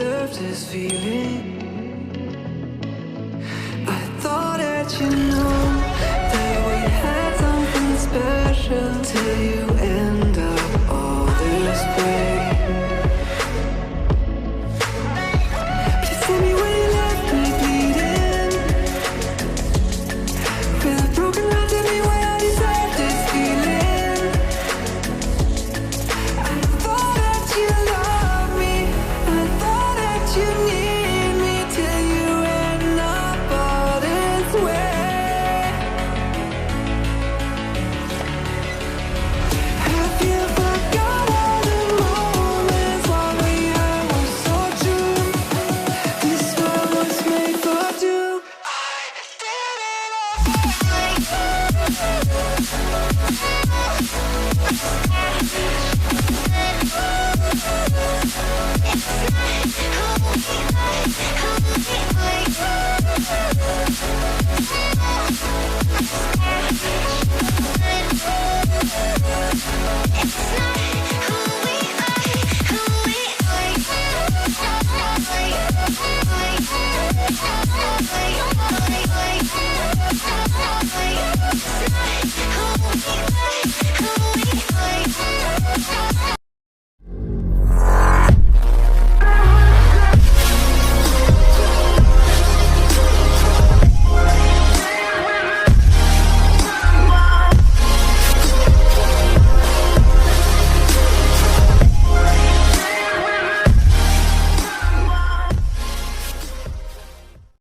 deserved this feeling. I thought that you know that we had something special till you end up all this way. Please tell me when you left me bleeding. With a broken heart, tell me why I deserve this feeling. I thought that you loved me, I thought that you need me till you end up all this way. Have you forgot all the moments while we had was so true? This world was made for two. I did it all.